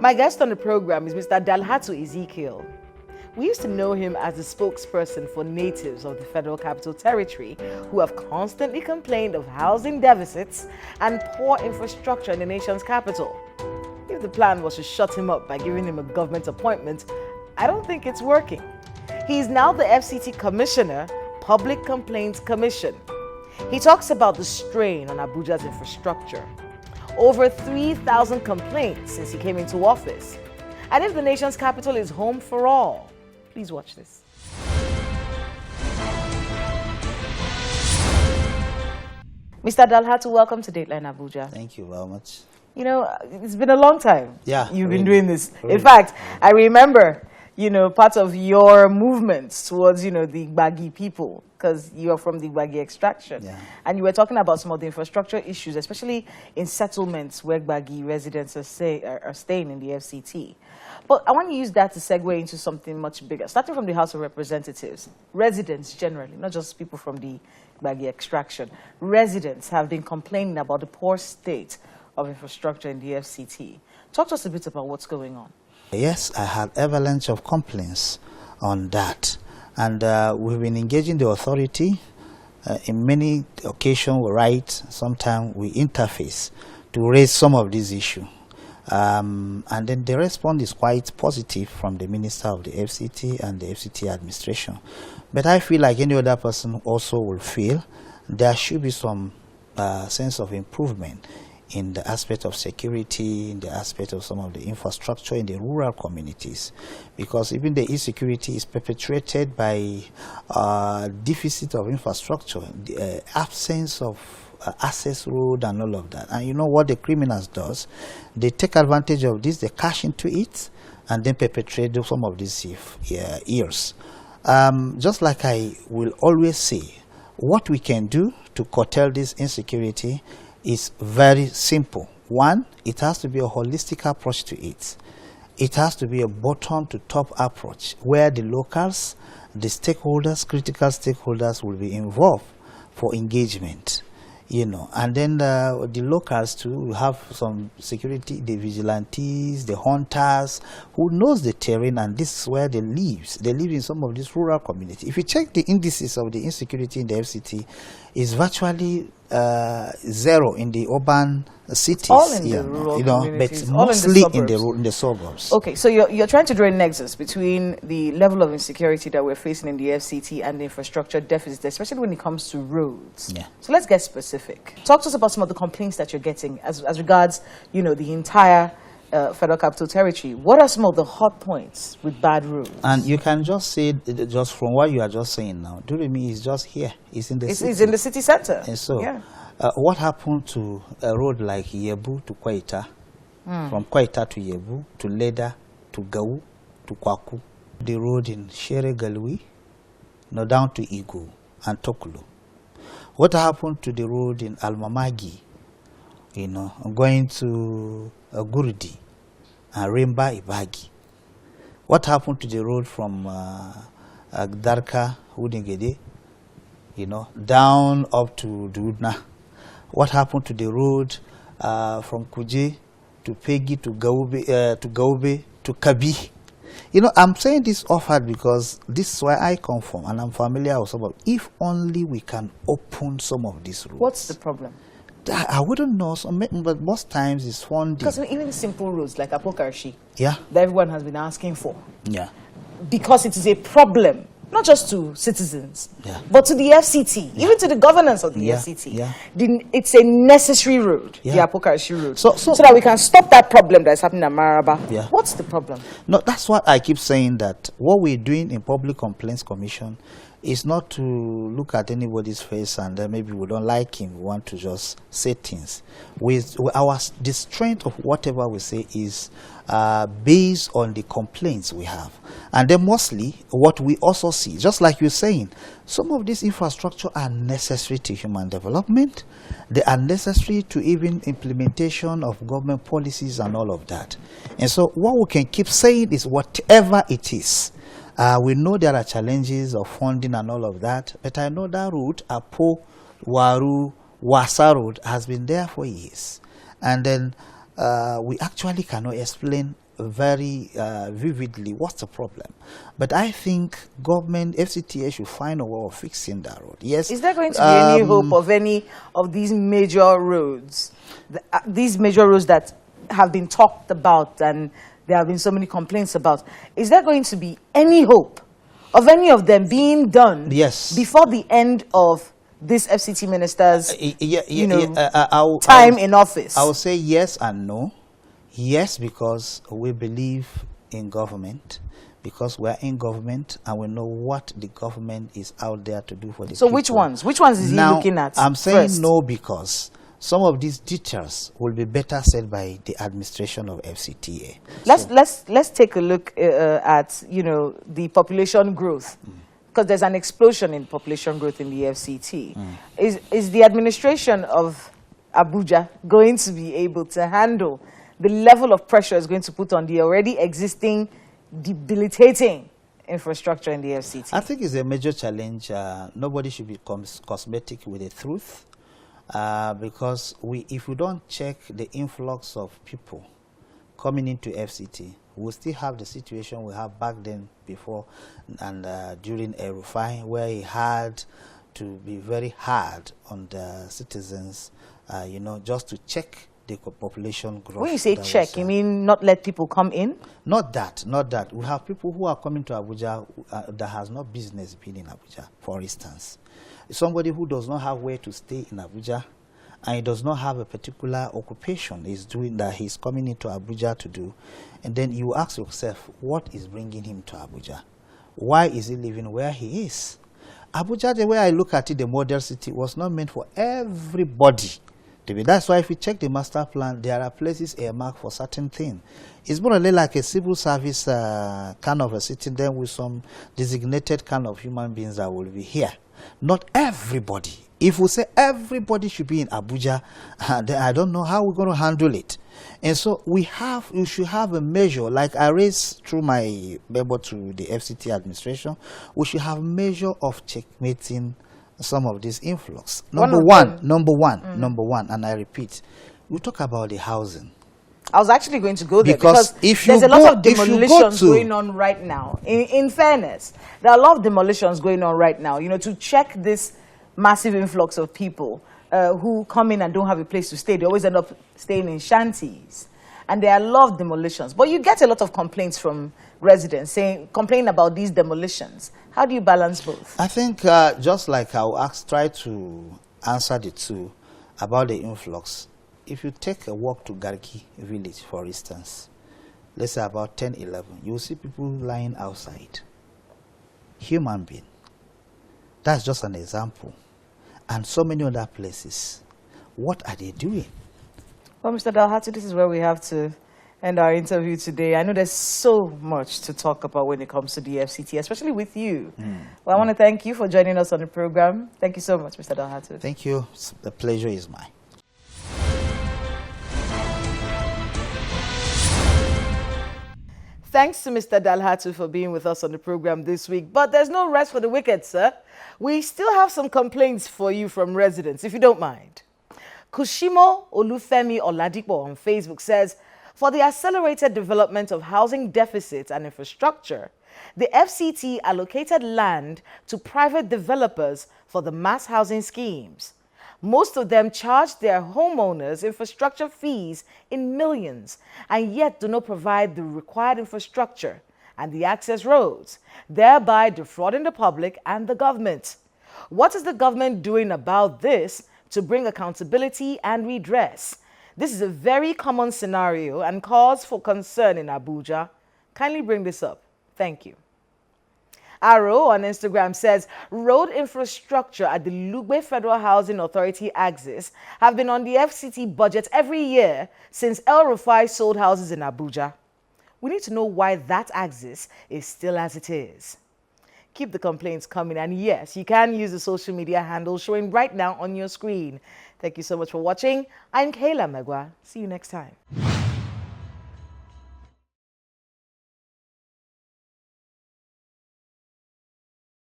My guest on the program is Mr. Dalhatu Ezekiel. We used to know him as the spokesperson for natives of the Federal Capital Territory who have constantly complained of housing deficits and poor infrastructure in the nation's capital. If the plan was to shut him up by giving him a government appointment, I don't think it's working. He is now the FCT Commissioner, Public Complaints Commission. He talks about the strain on Abuja's infrastructure. Over 3,000 complaints since he came into office. And if the nation's capital is home for all, please watch this. Mr. Dalhatu, welcome to Dateline Abuja. Thank you very much. You know, it's been a long time. Yeah. You've been doing this. In fact, I remember, part of your movements towards, the Igbagi people, because you are from the Igbagi extraction. Yeah. And you were talking about some of the infrastructure issues, especially in settlements where Igbagi residents are staying in the FCT. But I want to use that to segue into something much bigger. Starting from the House of Representatives, residents generally, not just people from the Igbagi extraction, residents have been complaining about the poor state of infrastructure in the FCT. Talk to us a bit about what's going on. Yes, I have avalanche of complaints on that. And we've been engaging the authority. In many occasions we write, sometimes we interface to raise some of these issues. And then the response is quite positive from the Minister of the FCT and the FCT administration. But I feel like any other person also will feel there should be some sense of improvement in the aspect of security, in the aspect of some of the infrastructure in the rural communities. Because even the insecurity is perpetuated by deficit of infrastructure, the absence of access road and all of that. And you know what the criminals does? They take advantage of this, they cash into it, and then perpetrate some of these years. Just like I will always say, what we can do to curtail this insecurity is very simple. One, it has to be a holistic approach to it. It has to be a bottom-to-top approach where the locals, the stakeholders, critical stakeholders will be involved for engagement. And then the locals too will have some security, the vigilantes, the hunters, who knows the terrain, and this is where they live. They live in some of these rural communities. If you check the indices of the insecurity in the FCT, it's virtually zero in the urban cities. All in the rural communities, but mostly in the suburbs. Okay, so you're trying to draw a nexus between the level of insecurity that we're facing in the FCT and the infrastructure deficit, especially when it comes to roads. Yeah. So let's get specific. Talk to us about some of the complaints that you're getting as regards, the entire Federal Capital Territory. What are some of the hot points with bad roads? And you can just say, just from what you are just saying now, Durumi is just here. It's in the city. It's in the city center. And so, yeah. What happened to a road like Yebu to Kwaita, from Kwaita to Yebu, to Leda, to Gau, to Kwaku, the road in Shere Galwi, down to Igu and Tokulu? What happened to the road in Almamagi, going to Gurdi and Rimba Ibagi? What happened to the road from Darka, Udingede, down up to Dudna? What happened to the road from Kuje to Pegi to Gaube to Kabi? I'm saying this offered because this is where I come from and I'm familiar with some of. If only we can open some of these roads. What's the problem? I wouldn't know, but most times it's funding. Because even simple roads like Apokarshi, that everyone has been asking for. Yeah. Because it is a problem, not just to citizens, but to the FCT, even to the governance of the FCT. Yeah. It's a necessary road, the Apokarshi road, so that we can stop that problem that's happening in Maraba. Yeah. What's the problem? No, that's what I keep saying, that what we're doing in Public Complaints Commission is not to look at anybody's face and maybe we don't like him, we want to just say things. The strength of whatever we say is based on the complaints we have. And then mostly what we also see, just like you're saying, some of these infrastructure are necessary to human development. They are necessary to even implementation of government policies and all of that. And so what we can keep saying is whatever it is, we know there are challenges of funding and all of that, but I know that route, Apo, Waru, Wasa Road, has been there for years. And then we actually cannot explain very vividly what's the problem. But I think government, FCTA should find a way of fixing that road. Yes. Is there going to be any hope of any of these major roads, these major roads that have been talked about and there have been so many complaints about? Is there going to be any hope of any of them being done before the end of this FCT minister's time in office? I will say yes and no. Yes, because we believe in government, because we're in government and we know what the government is out there to do for the people. So which ones? Which ones is he looking at? I'm saying first? No, because some of these details will be better said by the administration of FCTA. Let's take a look at the population growth, because there's an explosion in population growth in the FCT. Is the administration of Abuja going to be able to handle the level of pressure it's going to put on the already existing debilitating infrastructure in the FCT? I think it's a major challenge. Nobody should be cosmetic with the truth. Because if we don't check the influx of people coming into FCT, we'll still have the situation we have back then before and during Erufai, where he had to be very hard on the citizens, just to check the population growth. When you say check, you mean not let people come in? Not that. We have people who are coming to Abuja that has no business being in Abuja, for instance. Somebody who does not have where to stay in Abuja and he does not have a particular occupation he's doing that he's coming into Abuja to do, and then you ask yourself, what is bringing him to Abuja? Why is he living where he is? Abuja, the way I look at it, the model city, was not meant for everybody to be. That's why if you check the master plan, there are places earmarked for certain things. It's more or less like a civil service kind of a city, then with some designated kind of human beings that will be here. Not everybody. If we say everybody should be in Abuja, then I don't know how we're going to handle it. And so we should have a measure, like I raised through my memo to the FCT administration, we should have a measure of checkmating some of this influx. Number one, and I repeat, we talk about the housing. I was actually going to go there because there's a lot of demolitions going on right now. In fairness, there are a lot of demolitions going on right now, to check this massive influx of people who come in and don't have a place to stay. They always end up staying in shanties. And there are a lot of demolitions. But you get a lot of complaints from residents complaining about these demolitions. How do you balance both? I think just like I'll try to answer the two about the influx. If you take a walk to Garki village, for instance, let's say about 10, 11, you'll see people lying outside. Human being. That's just an example. And so many other places. What are they doing? Well, Mr. Dalhatu, this is where we have to end our interview today. I know there's so much to talk about when it comes to the FCT, especially with you. Well, I want to thank you for joining us on the program. Thank you so much, Mr. Dalhatu. Thank you. The pleasure is mine. Thanks to Mr. Dalhatu for being with us on the program this week. But there's no rest for the wicked, sir. We still have some complaints for you from residents, if you don't mind. Kushimo Olufemi Oladipo on Facebook says, for the accelerated development of housing deficits and infrastructure, the FCT allocated land to private developers for the mass housing schemes. Most of them charge their homeowners infrastructure fees in millions and yet do not provide the required infrastructure and the access roads, thereby defrauding the public and the government. What is the government doing about this to bring accountability and redress? This is a very common scenario and cause for concern in Abuja. Kindly bring this up. Thank you. Arrow on Instagram says, road infrastructure at the Lugbe Federal Housing Authority axis have been on the FCT budget every year since El Rufai sold houses in Abuja. We need to know why that axis is still as it is. Keep the complaints coming, and yes, you can use the social media handle showing right now on your screen. Thank you so much for watching. I'm Kayla Megwa. See you next time.